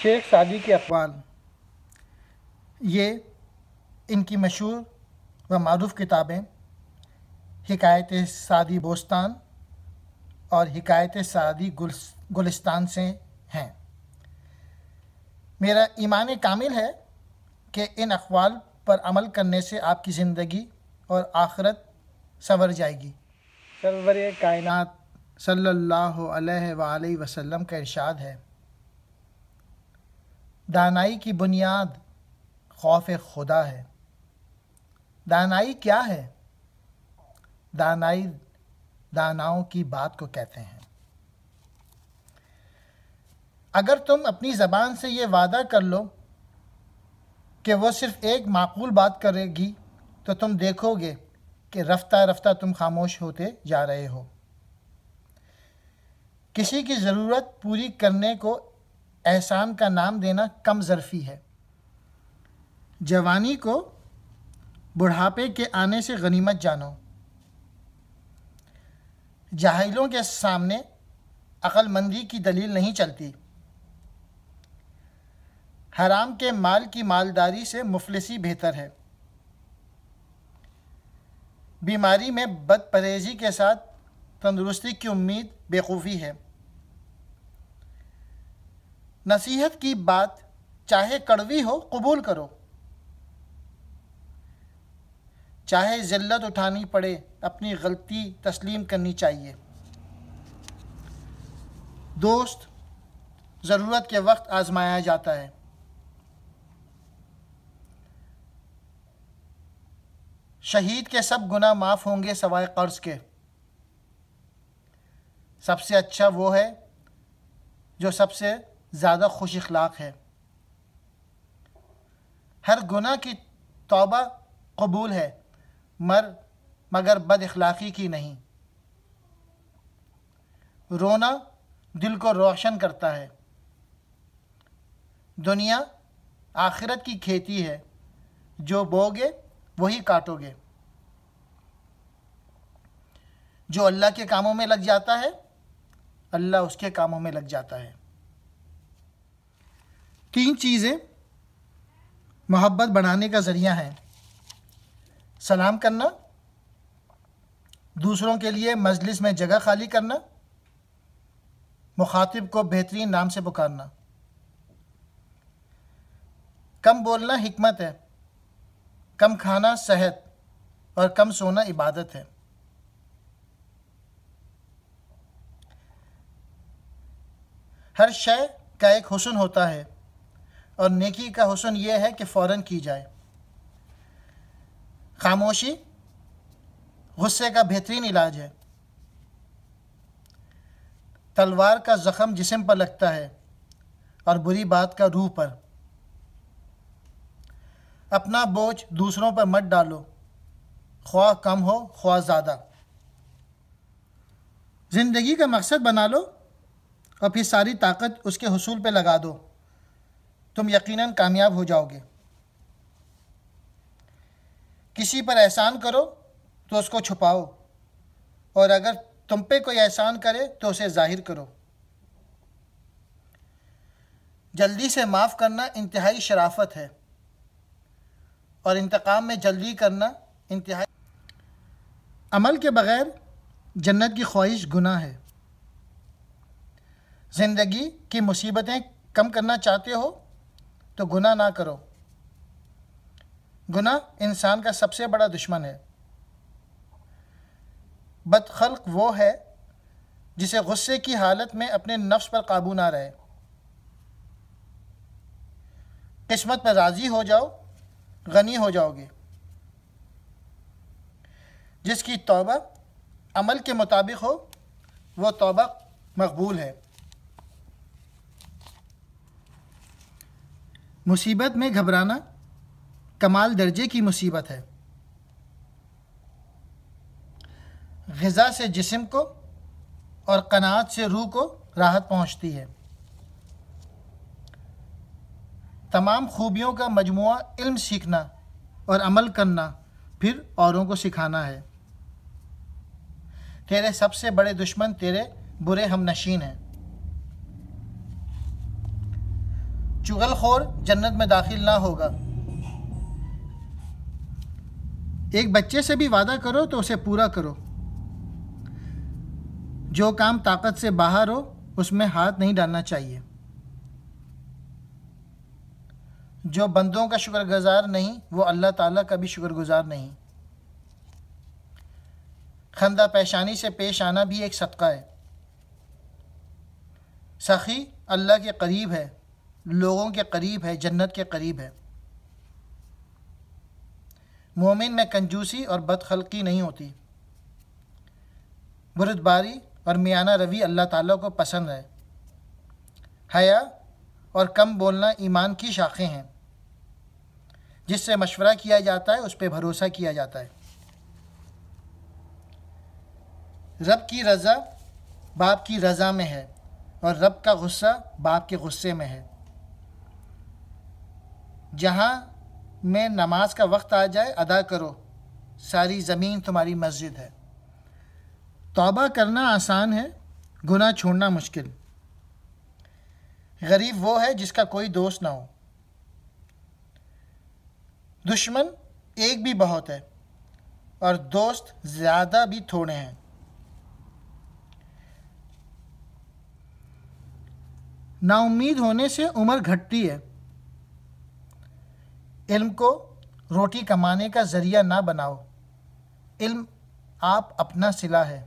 شیخ Saadi کے اقوال، یہ ان کی مشہور و معروف کتابیں حکایت سعدی بوستان اور حکایت سعدی گلستان سے ہیں۔ میرا ایمان کامل ہے کہ ان اقوال پر عمل کرنے سے آپ کی زندگی اور آخرت سنور جائے گی۔ سرور کائنات صلی اللہ علیہ وآلہ وسلم کا ارشاد ہے، دانائی کی بنیاد خوف خدا ہے۔ دانائی کیا ہے؟ دانائی داناؤں کی بات کو کہتے ہیں۔ اگر تم اپنی زبان سے یہ وعدہ کر لو کہ وہ صرف ایک معقول بات کرے گی تو تم دیکھو گے کہ رفتہ رفتہ تم خاموش ہوتے جا رہے ہو۔ کسی کی ضرورت پوری کرنے کو احسان کا نام دینا کم ظرفی ہے۔ جوانی کو بڑھاپے کے آنے سے غنیمت جانو۔ جاہلوں کے سامنے عقل مندی کی دلیل نہیں چلتی۔ حرام کے مال کی مالداری سے مفلسی بہتر ہے۔ بیماری میں بد پرہیزی کے ساتھ تندرستی کی امید بیوقوفی ہے۔ نصیحت کی بات چاہے کڑوی ہو قبول کرو، چاہے ذلت اٹھانی پڑے اپنی غلطی تسلیم کرنی چاہیے۔ دوست ضرورت کے وقت آزمایا جاتا ہے۔ شہید کے سب گناہ معاف ہوں گے سوائے قرض کے۔ سب سے اچھا وہ ہے جو سب سے زیادہ خوش اخلاق ہے۔ ہر گناہ کی توبہ قبول ہے مگر بد اخلاقی کی نہیں۔ رونا دل کو روشن کرتا ہے۔ دنیا آخرت کی کھیتی ہے، جو بوگے وہی کاٹو گے۔ جو اللہ کے کاموں میں لگ جاتا ہے اللہ اس کے کاموں میں لگ جاتا ہے۔ 3 چیزیں محبت بڑھانے کا ذریعہ ہیں: سلام کرنا، دوسروں کے لیے مجلس میں جگہ خالی کرنا، مخاطب کو بہترین نام سے پکارنا۔ کم بولنا حکمت ہے، کم کھانا صحت اور کم سونا عبادت ہے۔ ہر شے کا ایک حسن ہوتا ہے اور نیکی کا حسن یہ ہے کہ فوراً کی جائے۔ خاموشی غصے کا بہترین علاج ہے۔ تلوار کا زخم جسم پر لگتا ہے اور بری بات کا روح پر۔ اپنا بوجھ دوسروں پر مت ڈالو، خواہ کم ہو خواہ زیادہ۔ زندگی کا مقصد بنا لو اور پھر ساری طاقت اس کے حصول پہ لگا دو، تم یقیناً کامیاب ہو جاؤ گے۔ کسی پر احسان کرو تو اس کو چھپاؤ، اور اگر تم پہ کوئی احسان کرے تو اسے ظاہر کرو۔ جلدی سے معاف کرنا انتہائی شرافت ہے، اور انتقام میں جلدی کرنا انتہائی۔ عمل کے بغیر جنت کی خواہش گناہ ہے۔ زندگی کی مصیبتیں کم کرنا چاہتے ہو تو گناہ نہ کرو۔ گناہ انسان کا سب سے بڑا دشمن ہے۔ بدخلق وہ ہے جسے غصے کی حالت میں اپنے نفس پر قابو نہ رہے۔ قسمت پر راضی ہو جاؤ، غنی ہو جاؤ گے۔ جس کی توبہ عمل کے مطابق ہو وہ توبہ مقبول ہے۔ مصیبت میں گھبرانا کمال درجے کی مصیبت ہے۔ غذا سے جسم کو اور قناعت سے روح کو راحت پہنچتی ہے۔ تمام خوبیوں کا مجموعہ علم سیکھنا اور عمل کرنا، پھر اوروں کو سکھانا ہے۔ تیرے سب سے بڑے دشمن تیرے برے ہم نشین ہیں۔ چغل خور جنت میں داخل نہ ہوگا۔ ایک بچے سے بھی وعدہ کرو تو اسے پورا کرو۔ جو کام طاقت سے باہر ہو اس میں ہاتھ نہیں ڈالنا چاہیے۔ جو بندوں کا شکر گزار نہیں وہ اللہ تعالیٰ کا بھی شکر گزار نہیں۔ خندہ پیشانی سے پیش آنا بھی ایک صدقہ ہے۔ سخی اللہ کے قریب ہے، لوگوں کے قریب ہے، جنت کے قریب ہے۔ مومن میں کنجوسی اور بدخلقی نہیں ہوتی۔ بردباری اور میانہ روی اللہ تعالیٰ کو پسند ہے۔ حیا اور کم بولنا ایمان کی شاخیں ہیں۔ جس سے مشورہ کیا جاتا ہے اس پہ بھروسہ کیا جاتا ہے۔ رب کی رضا باپ کی رضا میں ہے اور رب کا غصہ باپ کے غصے میں ہے۔ جہاں میں نماز کا وقت آ جائے ادا کرو، ساری زمین تمہاری مسجد ہے۔ توبہ کرنا آسان ہے، گناہ چھوڑنا مشکل۔ غریب وہ ہے جس کا کوئی دوست نہ ہو۔ دشمن ایک بھی بہت ہے اور دوست زیادہ بھی تھوڑے ہیں۔ نا امید ہونے سے عمر گھٹتی ہے۔ علم کو روٹی کمانے کا ذریعہ نہ بناؤ، علم آپ اپنا صلہ ہے۔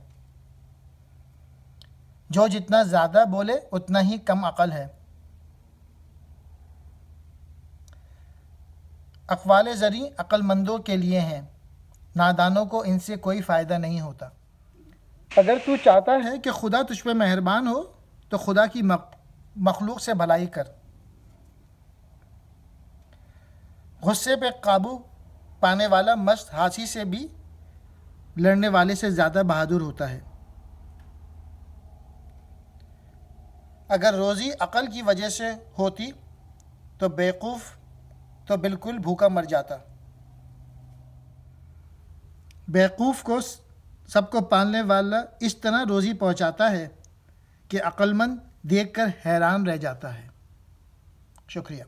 جو جتنا زیادہ بولے اتنا ہی کم عقل ہے۔ اقوال زری عقل مندوں کے لیے ہیں، نادانوں کو ان سے کوئی فائدہ نہیں ہوتا۔ اگر تو چاہتا ہے کہ خدا تجھ پہ مہربان ہو تو خدا کی مخلوق سے بھلائی کر۔ غصے پہ قابو پانے والا مست ہاتھی سے بھی لڑنے والے سے زیادہ بہادر ہوتا ہے۔ اگر روزی عقل کی وجہ سے ہوتی تو بیوقوف تو بالکل بھوکا مر جاتا۔ بیوقوف کو سب کو پالنے والا اس طرح روزی پہنچاتا ہے کہ عقل مند دیکھ کر حیران رہ جاتا ہے۔ شکریہ۔